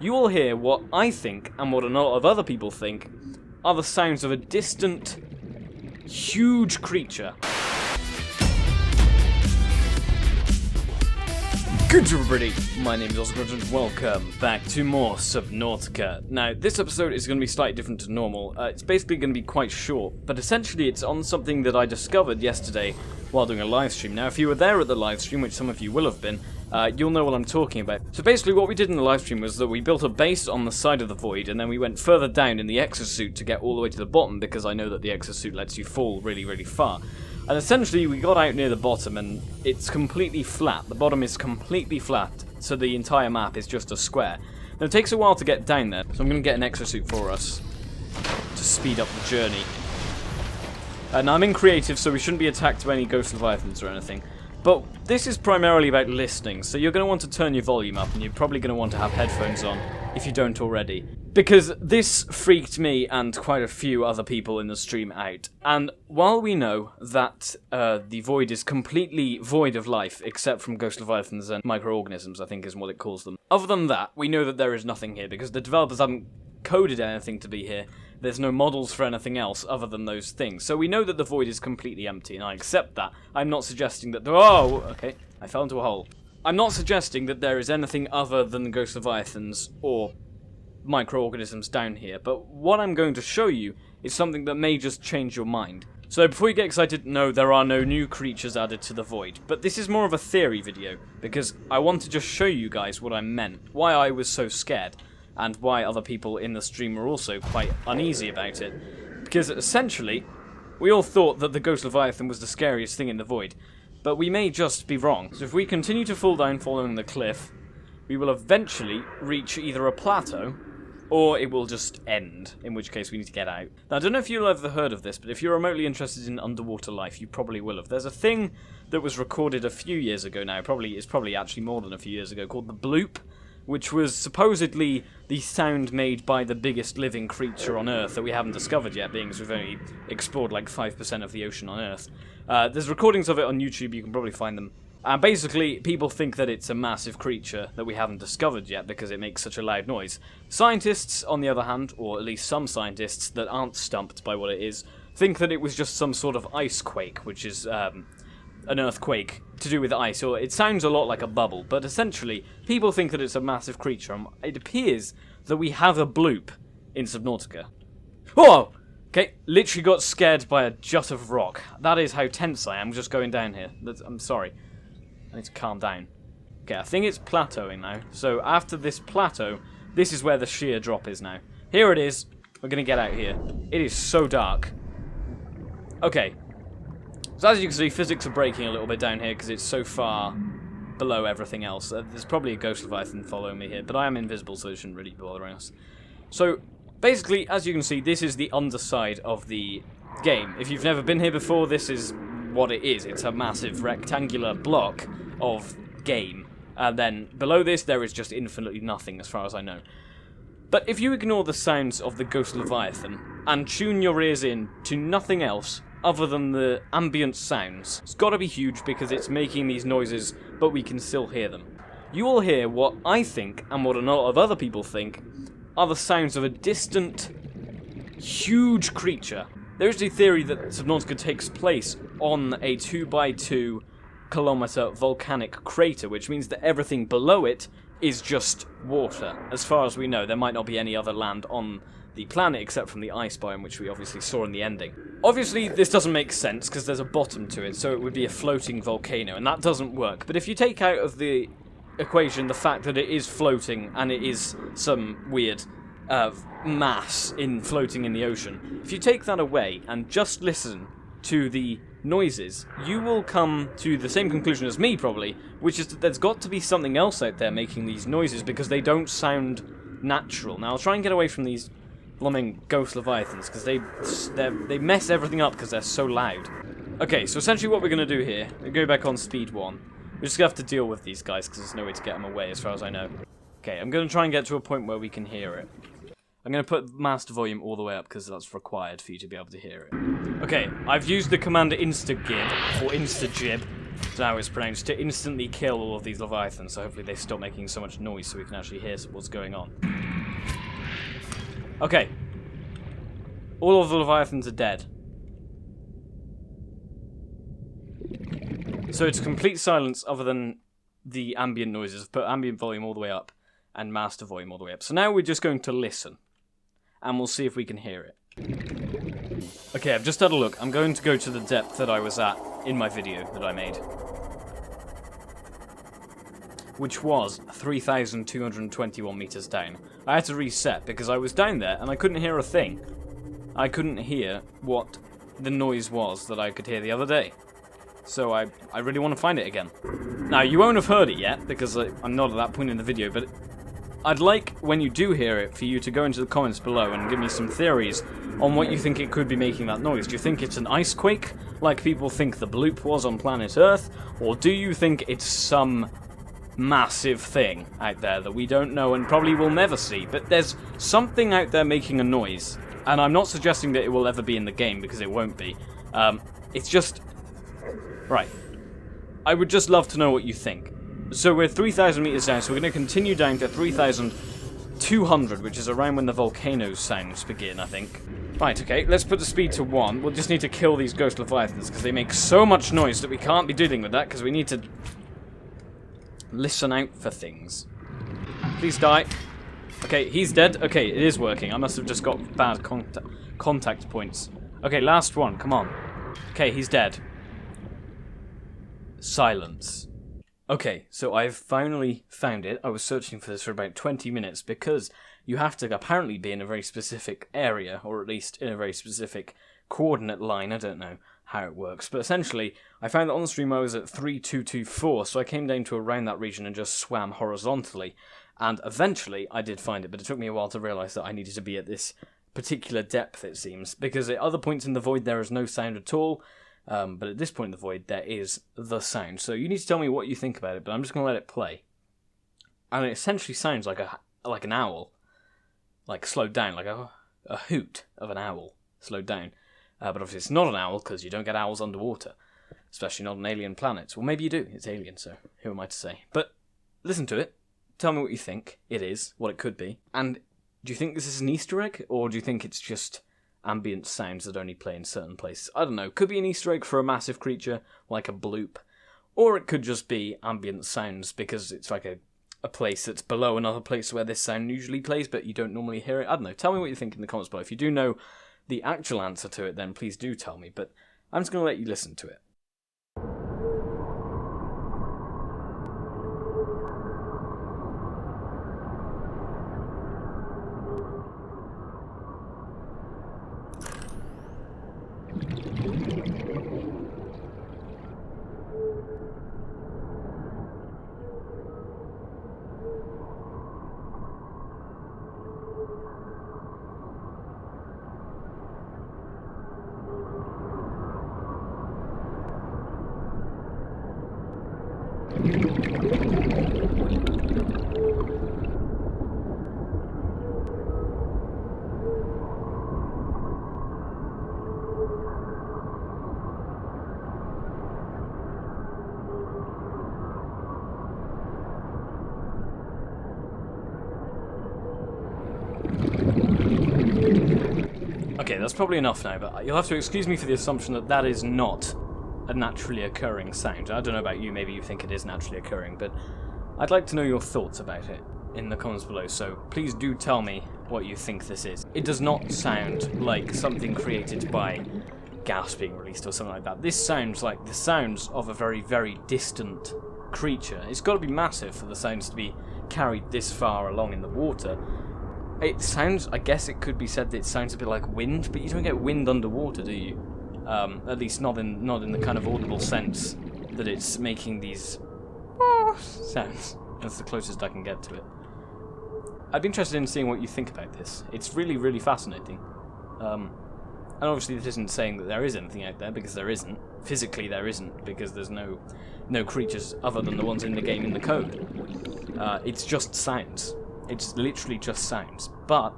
you will hear what I think, and what a lot of other people think, are the sounds of a distant, huge creature. Good everybody, my name is Awesomecrunch and welcome back to more Subnautica. Now, this episode is going to be slightly different to normal. It's basically going to be quite short, but essentially it's on something that I discovered yesterday while doing a live stream. Now, if you were there at the live stream, which some of you will have been, you'll know what I'm talking about. So basically what we did in the live stream was that we built a base on the side of the void, and then we went further down in the exosuit to get all the way to the bottom, because I know that the exosuit lets you fall really, really far. And essentially we got out near the bottom and it's completely flat. The bottom is completely flat, so the entire map is just a square. Now it takes a while to get down there, so I'm going to get an exosuit for us to speed up the journey. Now I'm in creative, so we shouldn't be attacked by any ghost leviathans or anything. But this is primarily about listening, so you're going to want to turn your volume up, and you're probably going to want to have headphones on if you don't already. Because this freaked me and quite a few other people in the stream out. And while we know that the void is completely void of life, except from ghost leviathans and microorganisms, I think is what it calls them. Other than that, we know that there is nothing here, because the developers haven't coded anything to be here. There's no models for anything else other than those things. So we know that the void is completely empty, and I accept that. I'm not suggesting that oh, okay, I fell into a hole. I'm not suggesting that there is anything other than ghost leviathans or microorganisms down here, but what I'm going to show you is something that may just change your mind. So before you get excited, no, there are no new creatures added to the void, but this is more of a theory video, because I want to just show you guys what I meant, why I was so scared, and why other people in the stream were also quite uneasy about it. Because essentially, we all thought that the ghost leviathan was the scariest thing in the void, but we may just be wrong. So if we continue to fall down following the cliff, we will eventually reach either a plateau, or it will just end, in which case we need to get out. Now, I don't know if you've ever heard of this, but if you're remotely interested in underwater life, you probably will have. There's a thing that was recorded a few years ago now, it's probably actually more than a few years ago, called the bloop, which was supposedly the sound made by the biggest living creature on Earth that we haven't discovered yet, being as we've only explored like 5% of the ocean on Earth. There's recordings of it on YouTube, you can probably find them. And basically, people think that it's a massive creature that we haven't discovered yet because it makes such a loud noise. Scientists, on the other hand, or at least some scientists that aren't stumped by what it is, think that it was just some sort of ice quake, which is an earthquake to do with ice, or it sounds a lot like a bubble, but essentially, people think that it's a massive creature, and it appears that we have a bloop in Subnautica. Whoa! Okay, literally got scared by a jut of rock. That is how tense I am just going down here. I'm sorry. I need to calm down. Okay, I think it's plateauing now. So after this plateau, this is where the shear drop is now. Here it is. We're going to get out here. It is so dark. Okay. So as you can see, physics are breaking a little bit down here because it's so far below everything else. There's probably a ghost leviathan following me here, but I am invisible, so it shouldn't really be bothering us. So basically, as you can see, this is the underside of the game. If you've never been here before, this is what it is. It's a massive rectangular block of game, and then below this there is just infinitely nothing as far as I know. But if you ignore the sounds of the ghost leviathan and tune your ears in to nothing else other than the ambient sounds, it's got to be huge because it's making these noises but we can still hear them. You will hear what I think, and what a lot of other people think, are the sounds of a distant, huge creature. There is a theory that Subnautica takes place on a 2x2 kilometer volcanic crater, which means that everything below it is just water. As far as we know, there might not be any other land on the planet except from the ice biome, which we obviously saw in the ending. Obviously, this doesn't make sense because there's a bottom to it, so it would be a floating volcano, and that doesn't work. But if you take out of the equation the fact that it is floating and it is some weird mass floating in the ocean, if you take that away and just listen to the noises, you will come to the same conclusion as me, probably, which is that there's got to be something else out there making these noises because they don't sound natural. Now, I'll try and get away from these blooming ghost leviathans because they mess everything up because they're so loud. Okay, so essentially what we're going to do here, we go back on speed 1. We're just going to have to deal with these guys because there's no way to get them away as far as I know. Okay, I'm going to try and get to a point where we can hear it. I'm going to put master volume all the way up because that's required for you to be able to hear it. Okay, I've used the command instagib, or instagib, So now it's pronounced to instantly kill all of these leviathans, so hopefully they stop making so much noise so we can actually hear what's going on. Okay. All of the leviathans are dead. So it's complete silence other than the ambient noises. I've put ambient volume all the way up and master volume all the way up. So now we're just going to listen. And we'll see if we can hear it. Okay, I've just had a look. I'm going to go to the depth that I was at in my video that I made. Which was 3,221 meters down. I had to reset because I was down there and I couldn't hear a thing. I couldn't hear what the noise was that I could hear the other day. So I really want to find it again. Now, you won't have heard it yet because I'm not at that point in the video, but I'd like, when you do hear it, for you to go into the comments below and give me some theories on what you think it could be making that noise. Do you think it's an ice quake, like people think the bloop was on planet Earth? Or do you think it's some massive thing out there that we don't know and probably will never see? But there's something out there making a noise, and I'm not suggesting that it will ever be in the game, because it won't be. It's just... Right. I would just love to know what you think. So we're 3,000 meters down, so we're going to continue down to 3,200, which is around when the volcano sounds begin, I think. Right, okay, let's put the speed to 1. We'll just need to kill these ghost leviathans, because they make so much noise that we can't be dealing with that, because we need to listen out for things. Please die. Okay, he's dead. Okay, it is working. I must have just got bad contact points. Okay, last one, come on. Okay, he's dead. Silence. Okay, so I've finally found it. I was searching for this for about 20 minutes because you have to apparently be in a very specific area, or at least in a very specific coordinate line. I don't know how it works, but essentially I found that on the stream I was at 3224, so I came down to around that region and just swam horizontally, and eventually I did find it, but it took me a while to realise that I needed to be at this particular depth, it seems, because at other points in the void there is no sound at all. But at this point in the void, there is the sound. So you need to tell me what you think about it, but I'm just going to let it play. And it essentially sounds like an owl. Like slowed down, like a hoot of an owl slowed down. But obviously it's not an owl, because you don't get owls underwater. Especially not on alien planets. Well, maybe you do. It's alien, so who am I to say? But listen to it. Tell me what you think it is, what it could be. And do you think this is an Easter egg, or do you think it's just ambient sounds that only play in certain places? I don't know. Could be an Easter egg for a massive creature, like a bloop. Or it could just be ambient sounds, because it's like a place that's below another place where this sound usually plays, but you don't normally hear it. I don't know. Tell me what you think in the comments below. If you do know the actual answer to it, then please do tell me. But I'm just going to let you listen to it. Okay, that's probably enough now, but you'll have to excuse me for the assumption that that is not a naturally occurring sound. I don't know about you, maybe you think it is naturally occurring, but I'd like to know your thoughts about it in the comments below, so please do tell me what you think this is. It does not sound like something created by gas being released or something like that. This sounds like the sounds of a very, very distant creature. It's got to be massive for the sounds to be carried this far along in the water. It sounds, I guess it could be said that it sounds a bit like wind, but you don't get wind underwater, do you? At least not in the kind of audible sense that it's making these sounds. That's the closest I can get to it. I'd be interested in seeing what you think about this. It's really, really fascinating. And obviously this isn't saying that there is anything out there, because there isn't. Physically there isn't, because there's no creatures other than the ones in the game in the code. It's just sounds. It's literally just sounds. But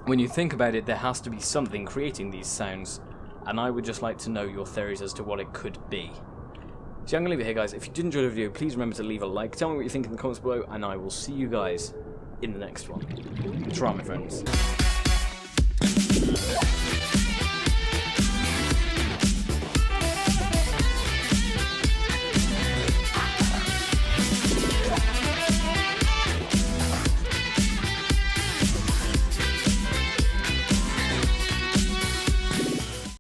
when you think about it, there has to be something creating these sounds, and I would just like to know your theories as to what it could be. So I'm going to leave it here, guys. If you did enjoy the video, please remember to leave a like. Tell me what you think in the comments below, and I will see you guys in the next one. Try, my friends.